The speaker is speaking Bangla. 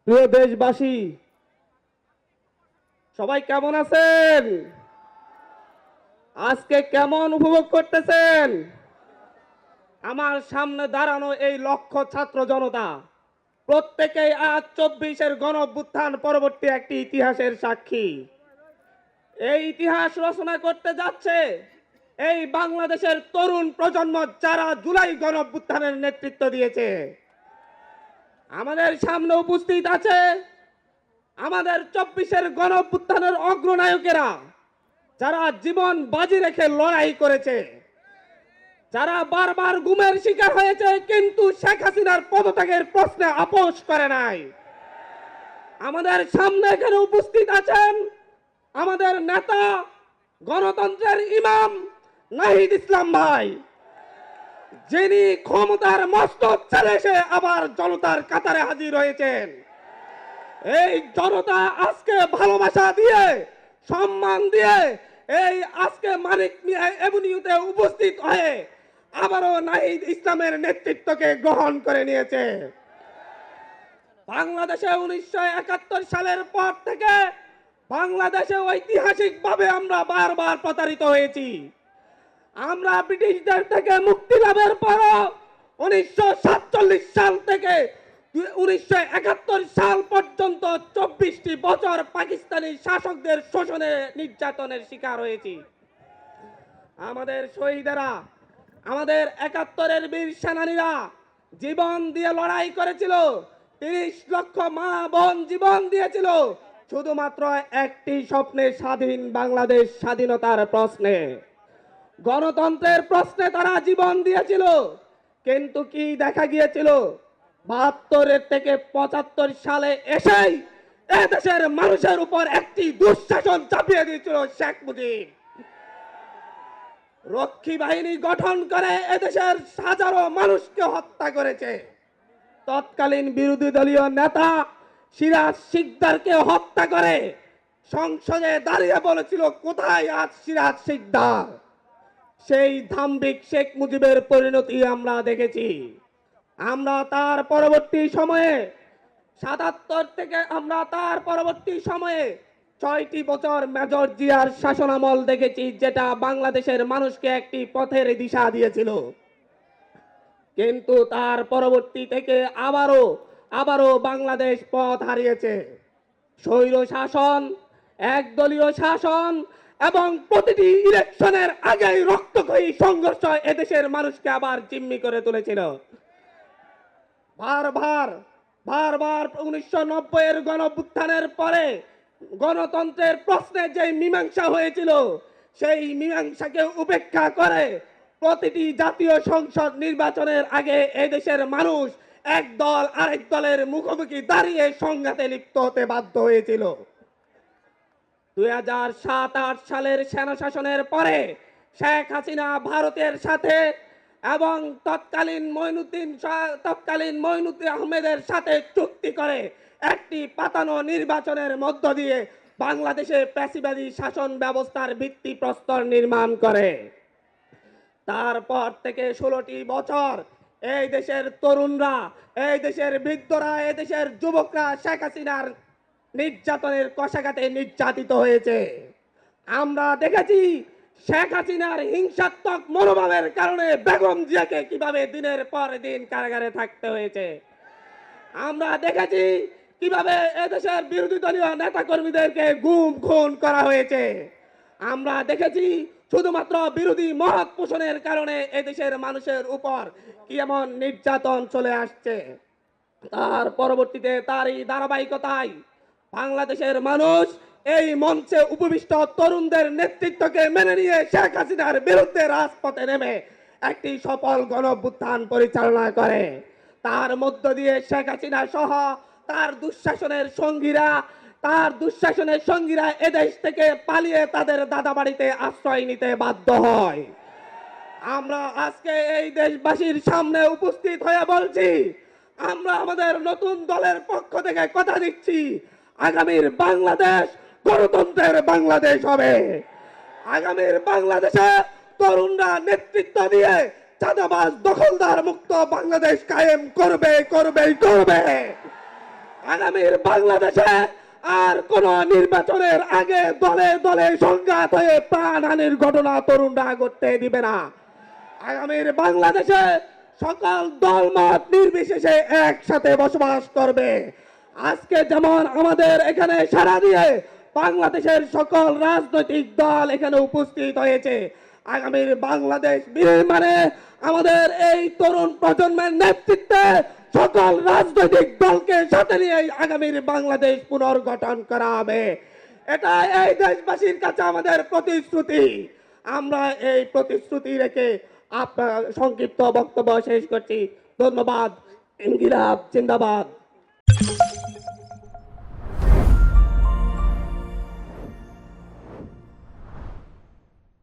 প্রিয় দেশবাসী, সবাই কেমন আছেন? আজকে কেমন উপভোগ করতেছেন আমার সামনে দাঁড়ানো এই লক্ষ ছাত্র জনতা? প্রত্যেকেই আজ 24-এর গণঅভ্যুত্থান পরবর্তী একটি ইতিহাসের সাক্ষী। এই ইতিহাস রচনা করতে যাচ্ছে এই বাংলাদেশের তরুণ প্রজন্ম, যারা জুলাই গণঅভ্যুত্থানের নেতৃত্ব দিয়েছে। আমাদের সামনে উপস্থিত আছে আমাদের 24-এর গণঅভ্যুত্থানের অগ্রনায়কেরা, যারা জীবন বাজি রেখে লড়াই করেছে, যারা বারবার গুমের শিকার হয়েছে কিন্তু শেখ হাসিনার পদত্যাগের প্রশ্নে আপোষ করে নাই। আমাদের সামনে এখানে উপস্থিত আছেন আমাদের নেতা, গণতন্ত্রের ইমাম নাহিদ ইসলাম ভাই, যিনি ক্ষমতার মস্তক ছেড়ে এসে আবার জনতার কাতারে হাজির হয়েছেন। এই জনতা আজকে ভালোবাসা দিয়ে, সম্মান দিয়ে এই আজকে মানিক মিয়া এভিনিউতে উপস্থিত হয়ে আবারও নাহিদ ইসলামের নেতৃত্বকে গ্রহণ করে নিয়েছে। বাংলাদেশে 1971 সালের পর থেকে বাংলাদেশে ঐতিহাসিকভাবে আমরা বারবার প্রতারিত হয়েছি। আমরা ব্রিটিশদের থেকে মুক্তি লাভের পরও 1947 সাল থেকে 1971 সাল পর্যন্ত 24টি বছর পাকিস্তানি শাসকদের শোষণে, নির্যাতনের শিকার হয়েছি। আমাদের শহীদেরা, আমাদের 71-এর বীর সেনানীরা জীবন দিয়ে লড়াই করেছিল। 30 লক্ষ মা বোন জীবন দিয়েছিল শুধুমাত্র একটি স্বপ্নে, স্বাধীন বাংলাদেশ, স্বাধীনতার প্রশ্নে, গণতন্ত্রের প্রশ্নে তারা জীবন দিয়েছিল। কিন্তু কি দেখা গিয়েছিল? 72 থেকে 75 সালে এসেই এদেশের মানুষের উপর একটি দুঃশাসন চাপিয়ে দিয়েছিল শেখ মুজিব। রক্ষী বাহিনী গঠন করে এদেশের হাজারো মানুষকে হত্যা করেছে। তৎকালীন বিরোধী দলীয় নেতা সিরাজ শিকদারকে হত্যা করে সংসদে দাঁড়িয়ে বলেছিল, কোথায় আজ সিরাজ শিকদার? সেই ধাম্বিক শেখ মুজিবের পরিণতি আমরা দেখেছি। আমরা তার পরবর্তী সময়ে 77 থেকে আমরা তার পরবর্তী সময়ে 6টি বছর মেজর জিয়ার শাসনামল দেখেছি, যেটা বাংলাদেশের মানুষকে একটি পথের দিশা দিয়েছিল। কিন্তু তার পরবর্তী থেকে আবারও বাংলাদেশ পথ হারিয়েছে। স্বৈর শাসন, একদলীয় শাসন এবং প্রতিটি ইলেকশনের আগেই রক্তক্ষয়ী সংঘর্ষ এদেশের মানুষকে আবার জিম্মি করে তুলেছিল। বারবার 1990-এর গণঅভ্যুত্থানের পরে গণতন্ত্রের প্রশ্নে যে মীমাংসা হয়েছিল, সেই মীমাংসাকে উপেক্ষা করে প্রতিটি জাতীয় সংসদ নির্বাচনের আগে এদেশের মানুষ এক দল আরেক দলের মুখোমুখি দাঁড়িয়ে সংঘাতে লিপ্ত হতে বাধ্য হয়েছিল। 2007-8 সালের সেনা শাসনের পরে শেখ হাসিনা ভারতের সাথে এবং তৎকালীন মঈনুদ্দিন আহমেদের সাথে চুক্তি করে একটি পাতানো নির্বাচনের মধ্য দিয়ে বাংলাদেশে ফ্যাসিবাদী শাসন ব্যবস্থার ভিত্তিপ্রস্তর নির্মাণ করে। তারপর থেকে 16টি বছর এই দেশের তরুণরা, এই দেশের বৃদ্ধরা, এই দেশের যুবকরা শেখ হাসিনার নির্যাতনের কষাঘাতে নির্যাতিত হয়েছে। আমরা দেখেছি শেখ হাসিনার হিংসাত্মক মনোভাবের কারণে বেগম জিয়াকে কিভাবে দিনের পর দিন কারাগারে থাকতে হয়েছে। আমরা দেখেছি কিভাবে এদেশের বিরোধী দলীয় নেতাকর্মীদেরকে গুম খুন করা হয়েছে। আমরা দেখেছি শুধুমাত্র বিরোধী মত পোষণের কারণে এদেশের মানুষের উপর কি এমন নির্যাতন চলে আসছে। তার পরবর্তীতে তারই ধারাবাহিকতায় বাংলাদেশের মানুষ এই মঞ্চে উপবিষ্ট তরুণদের নেতৃত্বকে মেনে নিয়ে শেখ হাসিনার বিরুদ্ধে রাজপথে নেমে একটি সফল গণঅভ্যুত্থান পরিচালনা করে। তার মধ্য দিয়ে শেখ হাসিনা সহ তার দুঃশাসনের সঙ্গীরা এদেশ থেকে পালিয়ে তাদের দাদাবাড়িতে আশ্রয় নিতে বাধ্য হয়। আমরা আজকে এই দেশবাসীর সামনে উপস্থিত হয়ে বলছি, আমরা আমাদের নতুন দলের পক্ষ থেকে কথা দিচ্ছি, আগামীর বাংলাদেশ গণতন্ত্রের বাংলাদেশ হবে। আগামীর বাংলাদেশে তরুণরা নেতৃত্ব দিয়ে চাঁদাবাজ দখলদার মুক্ত বাংলাদেশ কায়েম করবে। আগামীর বাংলাদেশে আর কোন নির্বাচনের আগে দলে দলে সংঘাত হয়ে প্রাণহানির ঘটনা তরুণরা ঘটতে দিবে না। আগামীর বাংলাদেশে সকল দলমত নির্বিশেষে একসাথে বসবাস করবে। আজকে যেমন আমাদের এখানে সারা দিয়ে বাংলাদেশের সকল রাজনৈতিক দল এখানে উপস্থিত হয়েছে, আগামীর বাংলাদেশ বিনির্মাণে আমাদের এই তরুণ প্রজন্মের নেতৃত্বে সকল রাজনৈতিক দলকে সাথে নিয়ে আগামীর বাংলাদেশ পুনর্গঠন করা হবে। এটা এই দেশবাসীর কাছে আমাদের প্রতিশ্রুতি। আমরা এই প্রতিশ্রুতি রেখে আপনার সংক্ষিপ্ত বক্তব্য শেষ করছি। ধন্যবাদ। ইনকিলাব জিন্দাবাদ।